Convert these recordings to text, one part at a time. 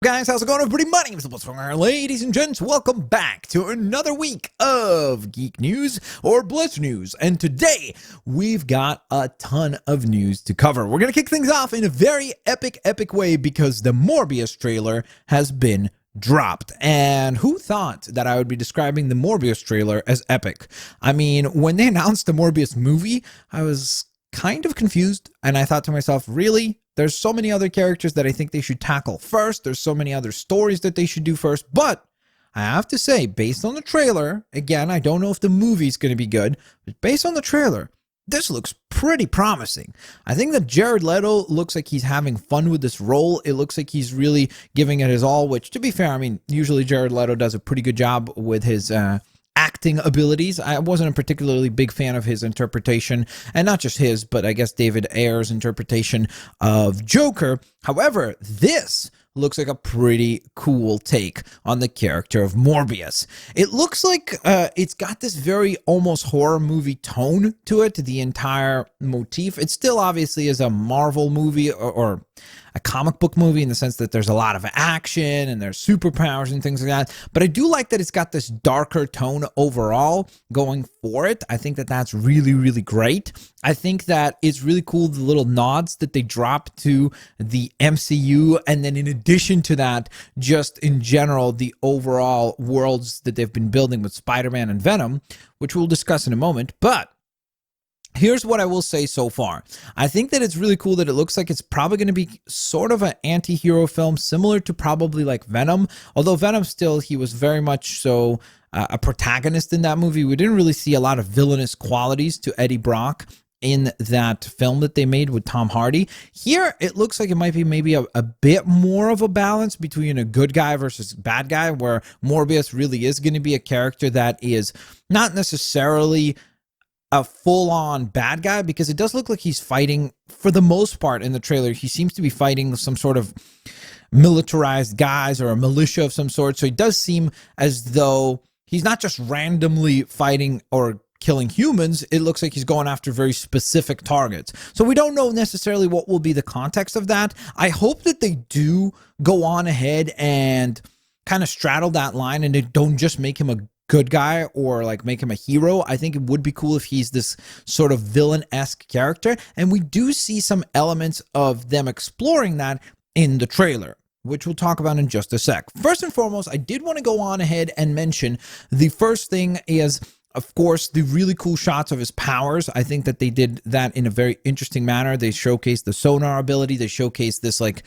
Guys, how's it going, everybody? My name is Blitznews. Ladies and gents, welcome back to another week of Geek News or Blitznews. And today, we've got a ton of news to cover. We're going to kick things off in a very epic way because the Morbius trailer has been dropped. And who thought that I would be describing the Morbius trailer as epic? I mean, when they announced the Morbius movie, I was kind of confused, and I thought to myself, really? There's so many other characters that I think they should tackle first. There's so many other stories that they should do first. But I have to say, based on the trailer, again, I don't know if the movie's going to be good, but based on the trailer, this looks pretty promising. I think that Jared Leto looks like he's having fun with this role. It looks like he's really giving it his all, which, to be fair, I mean, usually Jared Leto does a pretty good job with his acting abilities. I wasn't a particularly big fan of his interpretation, and not just his, but I guess David Ayer's interpretation of Joker. However, this looks like a pretty cool take on the character of Morbius. It looks like it's got this very almost horror movie tone to it, the entire motif. It still obviously is a Marvel movie or a comic book movie in the sense that there's a lot of action and there's superpowers and things like that. But I do like that it's got this darker tone overall going for it. I think that that's really great. I think that it's really cool, the little nods that they drop to the MCU. And then in addition to that, just in general, the overall worlds that they've been building with Spider-Man and Venom, which we'll discuss in a moment. But here's what I will say so far. I think that it's really cool that it looks like it's probably going to be sort of an anti-hero film, similar to probably like Venom. Although Venom still, he was very much so a protagonist in that movie. We didn't really see a lot of villainous qualities to Eddie Brock in that film that they made with Tom Hardy. Here, it looks like it might be maybe a bit more of a balance between a good guy versus bad guy, where Morbius really is going to be a character that is not necessarily a full-on bad guy, because it does look like he's fighting, for the most part in the trailer, he seems to be fighting some sort of militarized guys or a militia of some sort. So it does seem as though he's not just randomly fighting or killing humans. It looks like he's going after very specific targets. So we don't know necessarily what will be the context of that. I hope that they do go on ahead and kind of straddle that line and they don't just make him a good guy or like make him a hero. I think it would be cool if he's this sort of villain-esque character, and we do see some elements of them exploring that in the trailer, which we'll talk about in just a sec. First and foremost, I did want to go on ahead and mention the first thing is, of course, the really cool shots of his powers. I think that they did that in a very interesting manner. They showcased the sonar ability. They showcased this like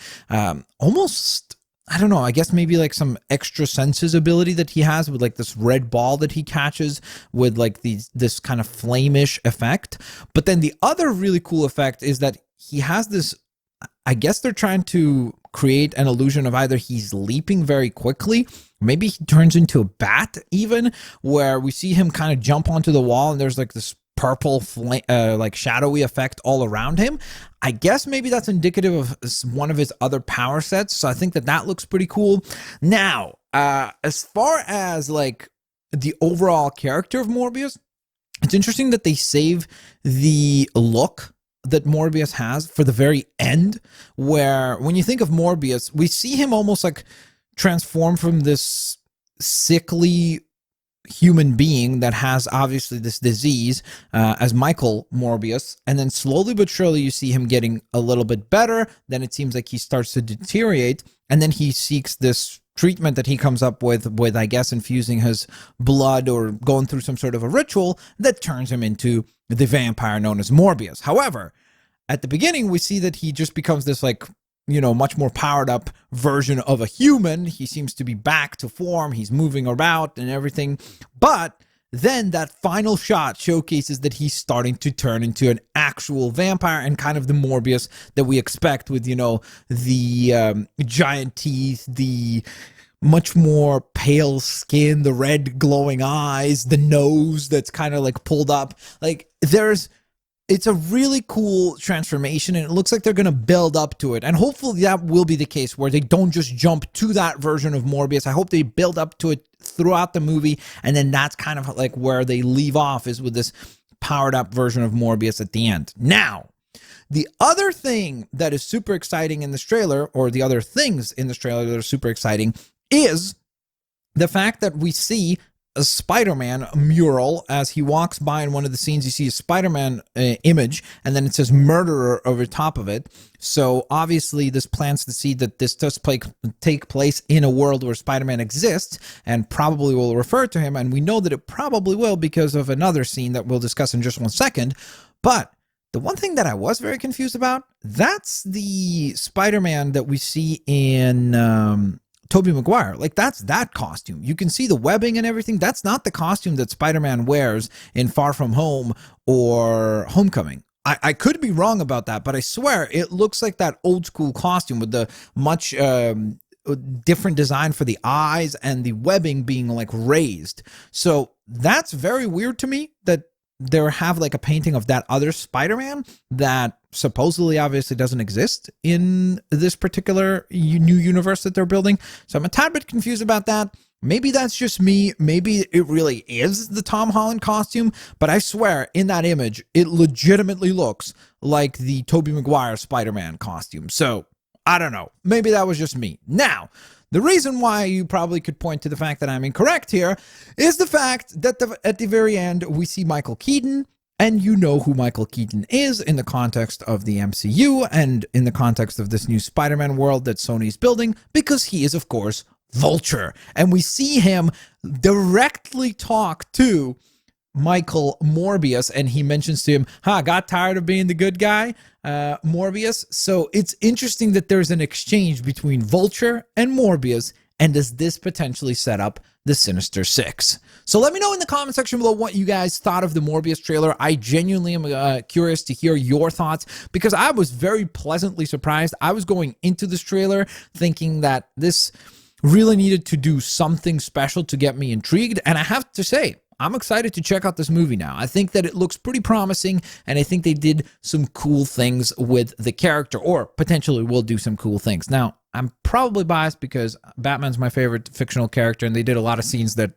almost, I don't know, I guess maybe like some extra senses ability that he has with like this red ball that he catches with like this kind of flame-ish effect. But then the other really cool effect is that he has this, I guess they're trying to create an illusion of either he's leaping very quickly, maybe he turns into a bat even, where we see him kind of jump onto the wall and there's like this purple like shadowy effect all around him. I guess maybe that's indicative of one of his other power sets, so I think that that looks pretty cool. Now, as far as like the overall character of Morbius, it's interesting that they save the look that Morbius has for the very end, where when you think of Morbius, we see him almost like transform from this sickly human being that has obviously this disease as Michael Morbius, and then slowly but surely you see him getting a little bit better. Then it seems like he starts to deteriorate, and then he seeks this treatment that he comes up with I guess infusing his blood or going through some sort of a ritual that turns him into the vampire known as Morbius. However, at the beginning we see that he just becomes this like, you know, much more powered up version of a human. He seems to be back to form. He's moving about and everything. But then that final shot showcases that he's starting to turn into an actual vampire and kind of the Morbius that we expect with, you know, the giant teeth, the much more pale skin, the red glowing eyes, the nose that's kind of like pulled up. Like it's a really cool transformation, and it looks like they're going to build up to it. And hopefully that will be the case where they don't just jump to that version of Morbius. I hope they build up to it throughout the movie, and then that's kind of like where they leave off, is with this powered up version of Morbius at the end. Now, The other thing that is super exciting in this trailer, or the other things in this trailer that are super exciting, is the fact that we see a Spider-Man mural as he walks by in one of the scenes. You see a Spider-Man image, and then it says murderer over top of it. So obviously this plants the seed that this does take place in a world where Spider-Man exists, and probably will refer to him, and we know that it probably will because of another scene that we'll discuss in just 1 second. But the one thing that I was very confused about, that's the Spider-Man that we see in Tobey Maguire. Like, that's that costume. You can see the webbing and everything. That's not the costume that Spider-Man wears in Far From Home or Homecoming. I could be wrong about that, but I swear it looks like that old school costume with the much different design for the eyes and the webbing being like raised. So that's very weird to me that they have like a painting of that other Spider-Man that supposedly obviously doesn't exist in this particular new universe that they're building. So I'm a tad bit confused about that. Maybe that's just me. Maybe it really is the Tom Holland costume, but I swear in that image, it legitimately looks like the Tobey Maguire Spider-Man costume. So I don't know. Maybe that was just me. Now, the reason why you probably could point to the fact that I'm incorrect here is the fact that at the very end, we see Michael Keaton, and you know who Michael Keaton is in the context of the MCU and in the context of this new Spider-Man world that Sony's building, because he is, of course, Vulture. And we see him directly talk to Michael Morbius, and he mentions to him, got tired of being the good guy, Morbius. So it's interesting that there's an exchange between Vulture and Morbius, and does this potentially set up the Sinister Six? So let me know in the comment section below what you guys thought of the Morbius trailer. I genuinely am curious to hear your thoughts, because I was very pleasantly surprised. I was going into this trailer thinking that this really needed to do something special to get me intrigued, and I have to say, I'm excited to check out this movie now. I think that it looks pretty promising, and I think they did some cool things with the character, or potentially will do some cool things. Now, I'm probably biased because Batman's my favorite fictional character, and they did a lot of scenes that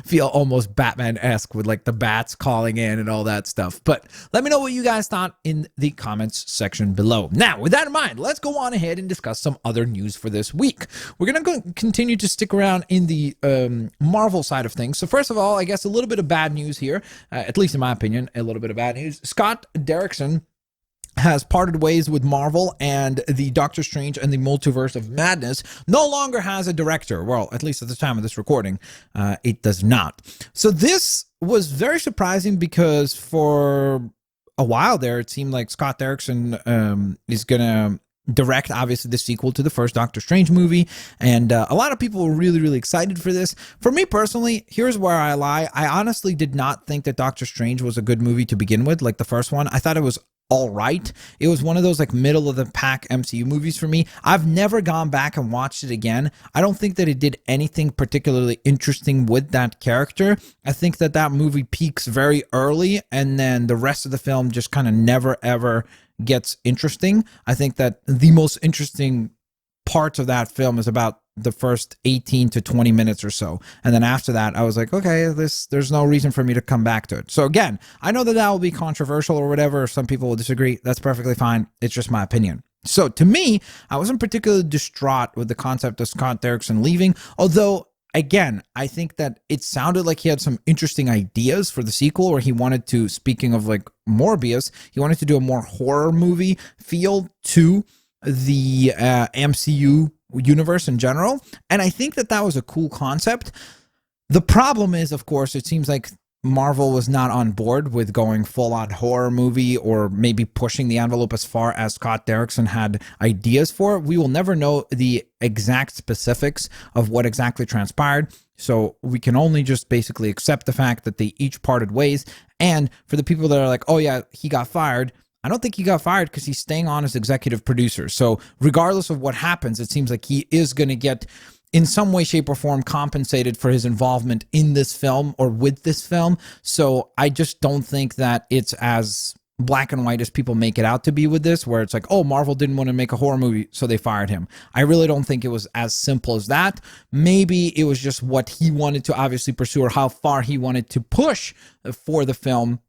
feel almost Batman-esque with like the bats calling in and all that stuff. But let me know what you guys thought in the comments section below. Now, with that in mind, let's go on ahead and discuss some other news for this week. We're going to continue to stick around in the Marvel side of things. So first of all, I guess a little bit of bad news here, at least in my opinion, a little bit of bad news. Scott Derrickson has parted ways with Marvel, and the Doctor Strange and the Multiverse of Madness no longer has a director. Well, at least at the time of this recording, it does not. So this was very surprising, because for a while there, it seemed like Scott Derrickson is going to direct, obviously, the sequel to the first Doctor Strange movie, and a lot of people were really, really excited for this. For me personally, here's where I lie. I honestly did not think that Doctor Strange was a good movie to begin with, like the first one. I thought it was all right. It was one of those like middle of the pack MCU movies for me. I've never gone back and watched it again. I don't think that it did anything particularly interesting with that character. I think that that movie peaks very early, and then the rest of the film just kind of never ever gets interesting. I think that the most interesting parts of that film is about the first 18 to 20 minutes or so. And then after that, I was like, okay, there's no reason for me to come back to it. So again, I know that will be controversial or whatever. Some people will disagree. That's perfectly fine. It's just my opinion. So to me, I wasn't particularly distraught with the concept of Scott Derrickson leaving, although again, I think that it sounded like he had some interesting ideas for the sequel, where he wanted to, speaking of like Morbius, he wanted to do a more horror movie feel to the MCU universe in general. And I think that that was a cool concept. The problem is, of course, it seems like Marvel was not on board with going full-on horror movie, or maybe pushing the envelope as far as Scott Derrickson had ideas for. We will never know the exact specifics of what exactly transpired, so we can only just basically accept the fact that they each parted ways. And for the people that are like, oh yeah, he got fired, I don't think he got fired, because he's staying on as executive producer. So regardless of what happens, it seems like he is going to get, in some way, shape, or form, compensated for his involvement in this film or with this film. So I just don't think that it's as black and white as people make it out to be with this, where it's like, oh, Marvel didn't want to make a horror movie, so they fired him. I really don't think it was as simple as that. Maybe it was just what he wanted to obviously pursue, or how far he wanted to push for the film.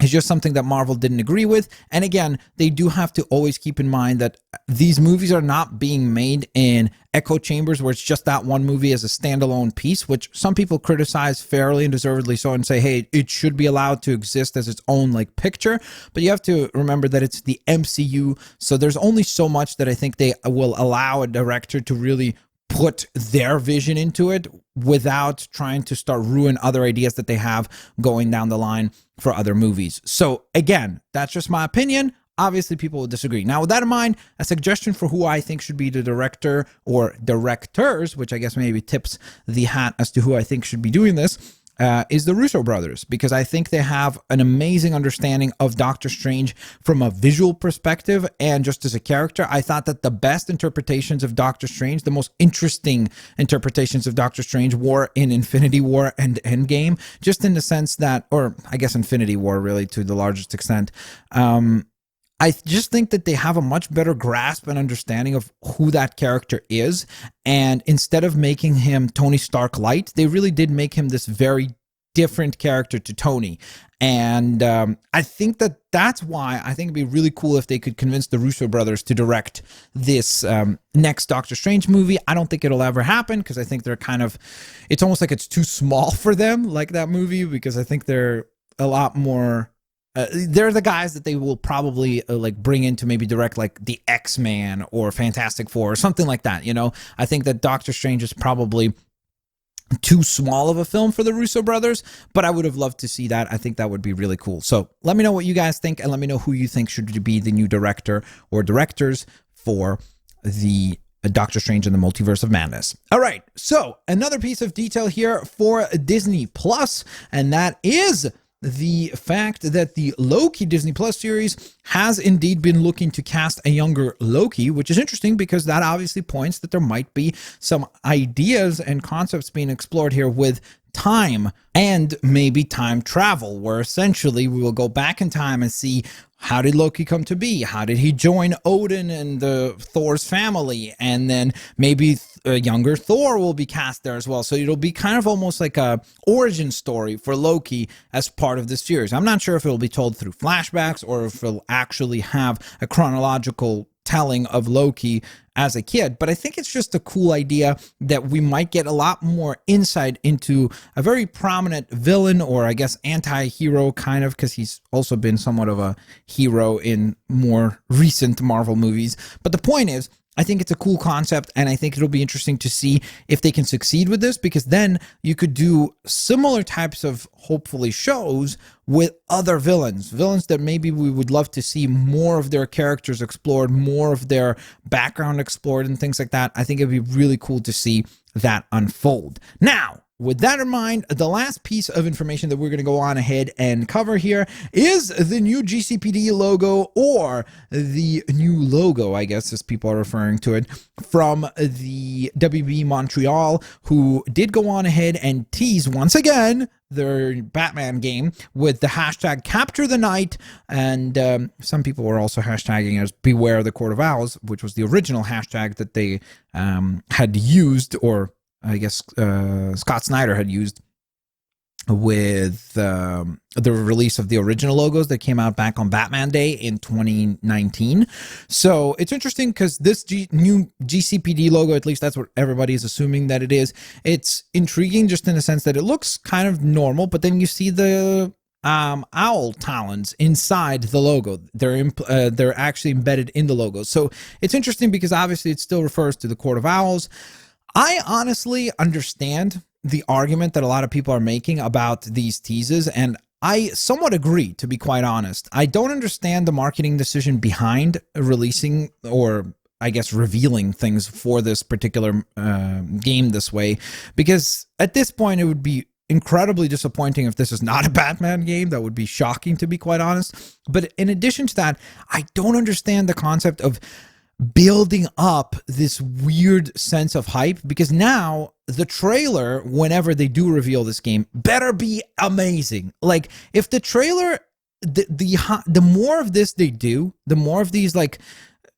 It's just something that Marvel didn't agree with. And again, they do have to always keep in mind that these movies are not being made in echo chambers where it's just that one movie as a standalone piece, which some people criticize fairly and deservedly so and say, hey, it should be allowed to exist as its own like picture. But you have to remember that it's the MCU. So there's only so much that I think they will allow a director to really put their vision into it without trying to start ruin other ideas that they have going down the line for other movies. So again, that's just my opinion. Obviously, people will disagree. Now, with that in mind, a suggestion for who I think should be the director or directors, which I guess maybe tips the hat as to who I think should be doing this, is the Russo brothers, because I think they have an amazing understanding of Doctor Strange from a visual perspective and just as a character. I thought that the best interpretations of Doctor Strange, the most interesting interpretations of Doctor Strange were in Infinity War and Endgame, just in the sense that, or I guess Infinity War really to the largest extent. I just think that they have a much better grasp and understanding of who that character is. And instead of making him Tony Stark light, they really did make him this very different character to Tony. And I think that that's why I think it'd be really cool if they could convince the Russo brothers to direct this next Doctor Strange movie. I don't think it'll ever happen because I think they're kind of, it's almost like it's too small for them, like that movie, because I think they're a lot more, they're the guys that they will probably like bring in to maybe direct like the X-Men or Fantastic Four or something like that. You know, I think that Doctor Strange is probably too small of a film for the Russo brothers, but I would have loved to see that. I think that would be really cool. So let me know what you guys think, and let me know who you think should be the new director or directors for the Doctor Strange and the Multiverse of Madness. All right, so another piece of detail here for Disney Plus, and that is the fact that the Loki Disney Plus series has indeed been looking to cast a younger Loki, which is interesting because that obviously points that there might be some ideas and concepts being explored here with time and maybe time travel, where essentially we will go back in time and see how did Loki come to be? How did he join Odin and the Thor's family? And then maybe a younger Thor will be cast there as well. So it'll be kind of almost like a origin story for Loki as part of this series. I'm not sure if it'll be told through flashbacks or if it'll actually have a chronological telling of Loki as a kid, but I think it's just a cool idea that we might get a lot more insight into a very prominent villain, or I guess anti-hero kind of, because he's also been somewhat of a hero in more recent Marvel movies. But the point is, I think it's a cool concept, and I think it'll be interesting to see if they can succeed with this, because then you could do similar types of, hopefully, shows with other villains that maybe we would love to see more of their characters explored, more of their background explored, and things like that. I think it'd be really cool to see that unfold. Now, with that in mind, the last piece of information that we're going to go on ahead and cover here is the new GCPD logo, or the new logo, I guess, as people are referring to it, from the WB Montreal, who did go on ahead and tease once again their Batman game with the hashtag Capture the Night, and some people were also hashtagging as Beware the Court of Owls, which was the original hashtag that they had used, or I guess Scott Snyder had used with the release of the original logos that came out back on Batman Day in 2019. So it's interesting because this new GCPD logo, at least that's what everybody is assuming that it is, it's intriguing just in the sense that it looks kind of normal, but then you see the owl talons inside the logo. They're actually embedded in the logo. So it's interesting because obviously it still refers to the Court of Owls. I honestly understand the argument that a lot of people are making about these teases, and I somewhat agree, to be quite honest. I don't understand the marketing decision behind releasing, or I guess revealing, things for this particular game this way, because at this point it would be incredibly disappointing if this is not a Batman game. That would be shocking, to be quite honest. But in addition to that, I don't understand the concept of building up this weird sense of hype, because now the trailer, whenever they do reveal this game, better be amazing. Like, if the trailer, the more of this they do, the more of these like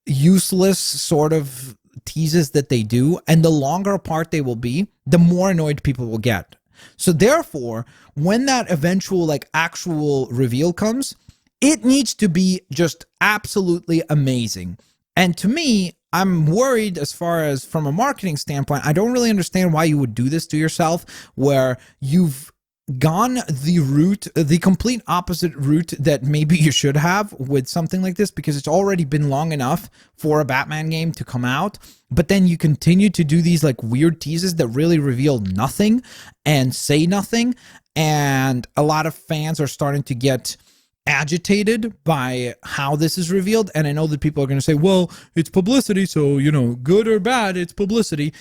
useless sort of teases that they do, and the longer apart they will be, the more annoyed people will get. So therefore, when that eventual like actual reveal comes, it needs to be just absolutely amazing. And to me, I'm worried as far as from a marketing standpoint. I don't really understand why you would do this to yourself, where you've gone the route, the complete opposite route that maybe you should have with something like this, because it's already been long enough for a Batman game to come out. But then you continue to do these like weird teases that really reveal nothing and say nothing. And a lot of fans are starting to get agitated by how this is revealed. And I know that people are going to say, well, it's publicity, so, you know, good or bad, it's publicity.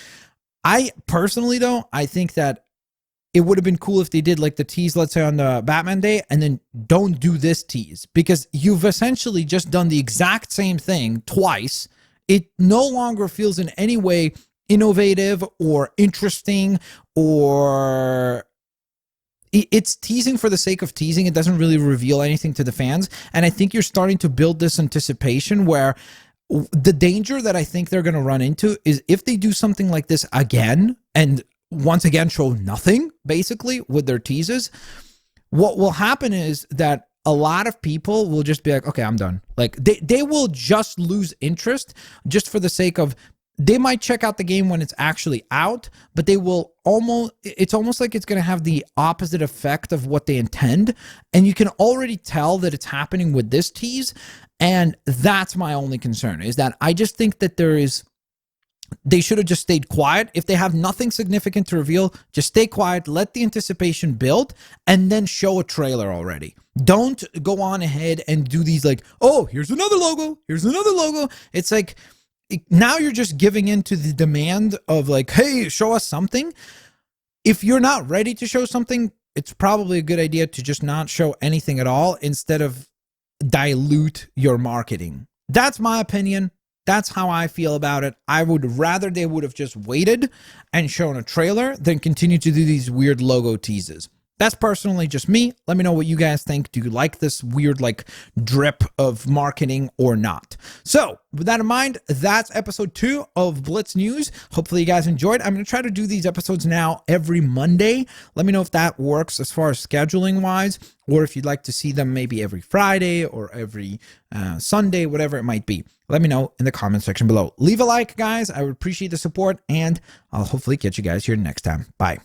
I personally, though, I think that it would have been cool if they did like the tease, let's say on the Batman day, and then don't do this tease, because you've essentially just done the exact same thing twice. It no longer feels in any way innovative or interesting, or it's teasing for the sake of teasing. It doesn't really reveal anything to the fans. And I think you're starting to build this anticipation where the danger that I think they're going to run into is if they do something like this again and once again show nothing basically with their teases, what will happen is that a lot of people will just be like, okay, I'm done. Like they will just lose interest just for the sake of, they might check out the game when it's actually out, but they will it's almost like it's going to have the opposite effect of what they intend. And you can already tell that it's happening with this tease. And that's my only concern, is that I just think that they should have just stayed quiet. If they have nothing significant to reveal, just stay quiet, let the anticipation build, and then show a trailer already. Don't go on ahead and do these like, oh, here's another logo, here's another logo. It's like, now you're just giving in to the demand of like, hey, show us something. If you're not ready to show something, it's probably a good idea to just not show anything at all instead of dilute your marketing. That's my opinion. That's how I feel about it. I would rather they would have just waited and shown a trailer than continue to do these weird logo teases. That's personally just me. Let me know what you guys think. Do you like this weird like drip of marketing or not? So with that in mind, that's episode 2 of Blitz News. Hopefully you guys enjoyed. I'm going to try to do these episodes now every Monday. Let me know if that works as far as scheduling wise, or if you'd like to see them maybe every Friday or every Sunday, whatever it might be. Let me know in the comment section below. Leave a like, guys. I would appreciate the support, and I'll hopefully catch you guys here next time. Bye.